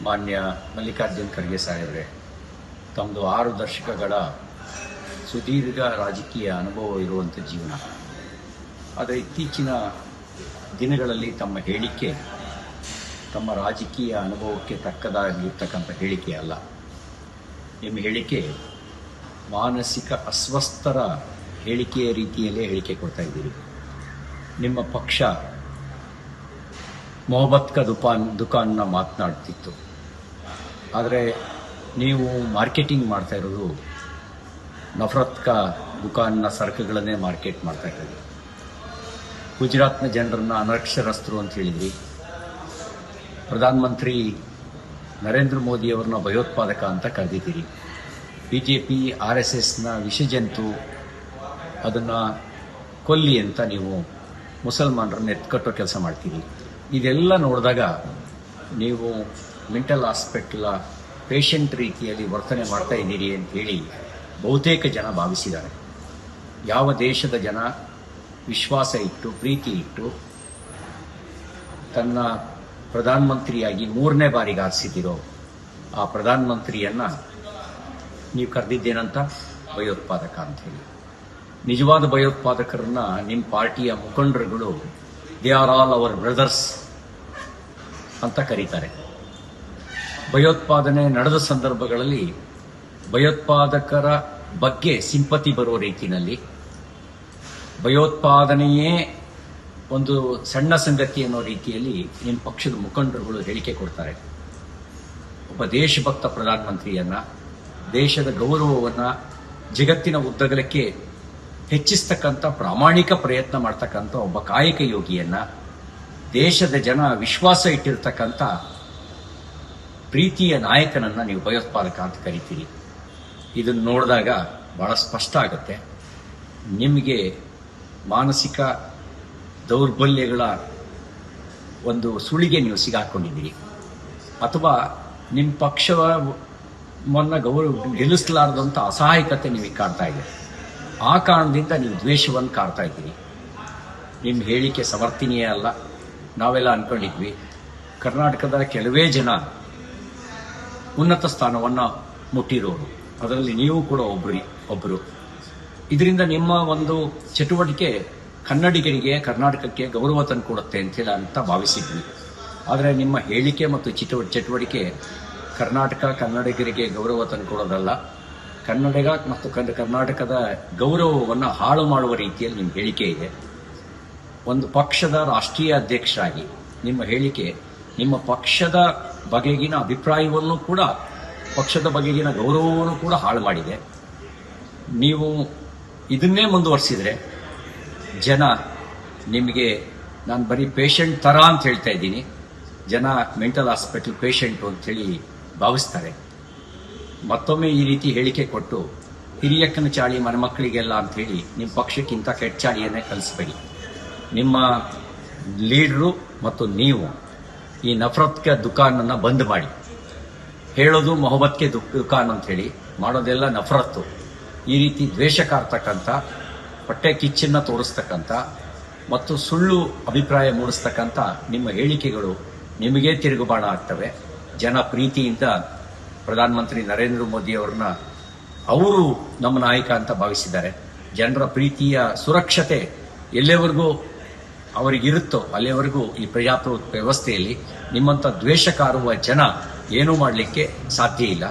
ಮಾನ್ಯ ಮಲ್ಲಿಕಾರ್ಜುನ್ ಖರ್ಗೆ ಸಾಹೇಬ್ರೆ, ತಮ್ಮದು 6 ದಶಕಗಳ ಸುದೀರ್ಘ ರಾಜಕೀಯ ಅನುಭವ ಇರುವಂಥ ಜೀವನ. ಆದರೆ ಇತ್ತೀಚಿನ ದಿನಗಳಲ್ಲಿ ತಮ್ಮ ಹೇಳಿಕೆ ತಮ್ಮ ರಾಜಕೀಯ ಅನುಭವಕ್ಕೆ ತಕ್ಕದಾಗಿರ್ತಕ್ಕಂಥ ಹೇಳಿಕೆ ಅಲ್ಲ. ನಿಮ್ಮ ಹೇಳಿಕೆ ಮಾನಸಿಕ ಅಸ್ವಸ್ಥರ ಹೇಳಿಕೆಯ ರೀತಿಯಲ್ಲೇ ಹೇಳಿಕೆ ಕೊಡ್ತಾ ಇದ್ದೀರಿ. ನಿಮ್ಮ ಪಕ್ಷ ಮೊಹಬ್ಬತ್ ಕಾ ದುಕಾನ್ನ ಮಾತನಾಡ್ತಿತ್ತು, ಆದರೆ ನೀವು ಮಾರ್ಕೆಟಿಂಗ್ ಮಾಡ್ತಾ ಇರೋದು ನಫರತ್ ಕಾ ದುಕಾನ್ನ ಸರಕುಗಳನ್ನೇ ಮಾರ್ಕೆಟ್ ಮಾಡ್ತಾ ಇರೋದು. ಗುಜರಾತ್ನ ಜನರನ್ನು ಅನಕ್ಷರಸ್ಥರು ಅಂತ ಹೇಳಿದ್ರಿ. ಪ್ರಧಾನಮಂತ್ರಿ ನರೇಂದ್ರ ಮೋದಿಯವರನ್ನ ಭಯೋತ್ಪಾದಕ ಅಂತ ಕರೆದಿದ್ದೀರಿ. BJP RSSನ ವಿಷಜಂತು, ಅದನ್ನು ಕೊಲ್ಲಿ ಅಂತ ನೀವು ಮುಸಲ್ಮಾನರನ್ನ ಎತ್ಕಟ್ಟೋ ಕೆಲಸ ಮಾಡ್ತೀರಿ. ಇದೆಲ್ಲ ನೋಡಿದಾಗ ನೀವು ಮೆಂಟಲ್ ಹಾಸ್ಪಿಟಲ್ ಪೇಷಂಟ್ ರೀತಿಯಲ್ಲಿ ವರ್ತನೆ ಮಾಡ್ತಾ ಇದ್ದೀರಿ ಅಂತ ಹೇಳಿ ಬಹುತೇಕ ಜನ ಭಾವಿಸಿದ್ದಾರೆ. ಯಾವ ದೇಶದ ಜನ ವಿಶ್ವಾಸ ಇಟ್ಟು ಪ್ರೀತಿ ಇಟ್ಟು ತನ್ನ ಪ್ರಧಾನಮಂತ್ರಿಯಾಗಿ 3ನೇ ಬಾರಿಗೆ ಆರಿಸಿದ್ದೀರೋ ಆ ಪ್ರಧಾನಮಂತ್ರಿಯನ್ನ ನೀವು ಕರೆದಿದ್ದೇನಂತ ಭಯೋತ್ಪಾದಕ ಅಂತ ಹೇಳಿ. ನಿಜವಾದ ಭಯೋತ್ಪಾದಕರನ್ನ ನಿಮ್ಮ ಪಾರ್ಟಿಯ ಮುಖಂಡರುಗಳು they are all our brothers ಅಂತ ಕರೀತಾರೆ. ಭಯೋತ್ಪಾದನೆ ನಡೆದ ಸಂದರ್ಭಗಳಲ್ಲಿ ಭಯೋತ್ಪಾದಕರ ಬಗ್ಗೆ ಸಿಂಪತಿ ಬರೋ ರೀತಿಯಲ್ಲಿ ಭಯೋತ್ಪಾದನೆಯೇ ಒಂದು ಸಣ್ಣ ಸಂಗತಿ ಅನ್ನೋ ರೀತಿಯಲ್ಲಿ ನಿಮ್ಮ ಪಕ್ಷದ ಮುಖಂಡರುಗಳು ಹೇಳಿಕೆ ಕೊಡ್ತಾರೆ. ಒಬ್ಬ ದೇಶಭಕ್ತ ಪ್ರಧಾನಮಂತ್ರಿಯನ್ನ, ದೇಶದ ಗೌರವವನ್ನು ಜಗತ್ತಿನ ಉದ್ದಗಲಕ್ಕೆ ಹೆಚ್ಚಿಸ್ತಕ್ಕಂಥ ಪ್ರಾಮಾಣಿಕ ಪ್ರಯತ್ನ ಮಾಡ್ತಕ್ಕಂಥ ಒಬ್ಬ ಕಾಯಕ ಯೋಗಿಯನ್ನ, ದೇಶದ ಜನ ವಿಶ್ವಾಸ ಇಟ್ಟಿರ್ತಕ್ಕಂಥ ಪ್ರೀತಿಯ ನಾಯಕನನ್ನ ನೀವು ಭಯೋತ್ಪಾದಕ ಅಂತ ಕರಿತೀರಿ. ಇದನ್ನು ನೋಡಿದಾಗ ಬಹಳ ಸ್ಪಷ್ಟ ಆಗುತ್ತೆ ನಿಮಗೆ ಮಾನಸಿಕ ದೌರ್ಬಲ್ಯಗಳ ಒಂದು ಸುಳಿಗೆ ನೀವು ಸಿಗಾಕೊಂಡಿದ್ದೀರಿ, ಅಥವಾ ನಿಮ್ಮ ಪಕ್ಷವನ್ನ ಗೆಲ್ಲಿಸಲಾರದಂಥ ಅಸಹಾಯಕತೆ ನಿಮಗೆ ಕಾಡ್ತಾ ಇದೆ. ಆ ಕಾರಣದಿಂದ ನೀವು ದ್ವೇಷವನ್ನು ಕಾಡ್ತಾ ಇದ್ದೀರಿ. ನಿಮ್ಮ ಹೇಳಿಕೆ ಸಮರ್ಥನೀಯ ಅಲ್ಲ. ನಾವೆಲ್ಲ ಅನ್ಕೊಂಡಿದ್ವಿ ಕರ್ನಾಟಕದ ಕೆಲವೇ ಜನ ಉನ್ನತ ಸ್ಥಾನವನ್ನು ಮುಟ್ಟಿರೋರು, ಅದರಲ್ಲಿ ನೀವು ಕೂಡ ಒಬ್ಬರು. ಇದರಿಂದ ನಿಮ್ಮ ಒಂದು ಚಟುವಟಿಕೆ ಕನ್ನಡಿಗರಿಗೆ, ಕರ್ನಾಟಕಕ್ಕೆ ಗೌರವ ತಂದುಕೊಡುತ್ತೆ ಅಂತ ಭಾವಿಸಿದ್ವಿ. ಆದರೆ ನಿಮ್ಮ ಹೇಳಿಕೆ ಮತ್ತು ಚಟುವಟಿಕೆ ಕನ್ನಡಿಗರಿಗೆ ಗೌರವ ತಂದುಕೊಡೋದಲ್ಲ, ಕನ್ನಡಿಗ ಮತ್ತು ಕರ್ನಾಟಕದ ಗೌರವವನ್ನು ಹಾಳು ಮಾಡುವ ರೀತಿಯಲ್ಲಿ ನಿಮ್ಮ ಹೇಳಿಕೆ ಇದೆ. ಒಂದು ಪಕ್ಷದ ರಾಷ್ಟ್ರೀಯ ಅಧ್ಯಕ್ಷರಾಗಿ ನಿಮ್ಮ ಹೇಳಿಕೆ ನಿಮ್ಮ ಪಕ್ಷದ ಬಗೆಗಿನ ಅಭಿಪ್ರಾಯವನ್ನು ಕೂಡ, ಪಕ್ಷದ ಬಗೆಗಿನ ಗೌರವವನ್ನು ಕೂಡ ಹಾಳು ಮಾಡಿದೆ. ನೀವು ಇದನ್ನೇ ಮುಂದುವರಿಸಿದ್ರೆ ಜನ ನಿಮಗೆ, ನಾನು ಬರೀ ಪೇಷಂಟ್ ಥರ ಅಂತ ಹೇಳ್ತಾ ಇದ್ದೀನಿ, ಜನ ಮೆಂಟಲ್ ಹಾಸ್ಪಿಟಲ್ ಪೇಷಂಟು ಅಂಥೇಳಿ ಭಾವಿಸ್ತಾರೆ. ಮತ್ತೊಮ್ಮೆ ಈ ರೀತಿ ಹೇಳಿಕೆ ಕೊಟ್ಟು ಹಿರಿಯಕ್ಕನ ಚಾಳಿ ಮನೆಮಕ್ಕಳಿಗೆಲ್ಲ ಅಂಥೇಳಿ ನಿಮ್ಮ ಪಕ್ಷಕ್ಕಿಂತ ಕೆಟ್ಟ ಚಾಳಿಯನ್ನೇ ಕಲಿಸಬೇಡಿ. ನಿಮ್ಮ ಲೀಡ್ರು ಮತ್ತು ನೀವು ಈ ನಫರತ್ ಕೆ ದುಕಾನನ್ನು ಬಂದ್ ಮಾಡಿ. ಹೇಳೋದು ಮೊಹಬ್ಬತ್ ಕೆ ದುಕಾನ್ ಅಂತ ಹೇಳಿ, ಮಾಡೋದೆಲ್ಲ ನಫರತ್ತು. ಈ ರೀತಿ ದ್ವೇಷ ಕಾರ್ತಕ್ಕಂಥ, ಹೊಟ್ಟೆ ಕಿಚ್ಚನ್ನ ತೋರಿಸ್ತಕ್ಕಂಥ ಮತ್ತು ಸುಳ್ಳು ಅಭಿಪ್ರಾಯ ಮೂಡಿಸ್ತಕ್ಕಂಥ ನಿಮ್ಮ ಹೇಳಿಕೆಗಳು ನಿಮಗೇ ತಿರುಗುಬಾಣ ಆಗ್ತವೆ. ಜನ ಪ್ರೀತಿಯಿಂದ ಪ್ರಧಾನಮಂತ್ರಿ ನರೇಂದ್ರ ಮೋದಿ ಅವ್ರನ್ನ ಅವರು ನಮ್ಮ ನಾಯಕ ಅಂತ ಭಾವಿಸಿದ್ದಾರೆ. ಜನರ ಪ್ರೀತಿಯ ಸುರಕ್ಷತೆ ಎಲ್ಲಿವರೆಗೂ ಅವರಿಗಿರುತ್ತೋ ಅಲ್ಲಿವರೆಗೂ ಈ ಪ್ರಜಾಪ್ರಭುತ್ವ ವ್ಯವಸ್ಥೆಯಲ್ಲಿ ನಿಮ್ಮಂಥ ದ್ವೇಷ ಕಾರುವ ಜನ ಏನೂ ಮಾಡಲಿಕ್ಕೆ ಸಾಧ್ಯ ಇಲ್ಲ.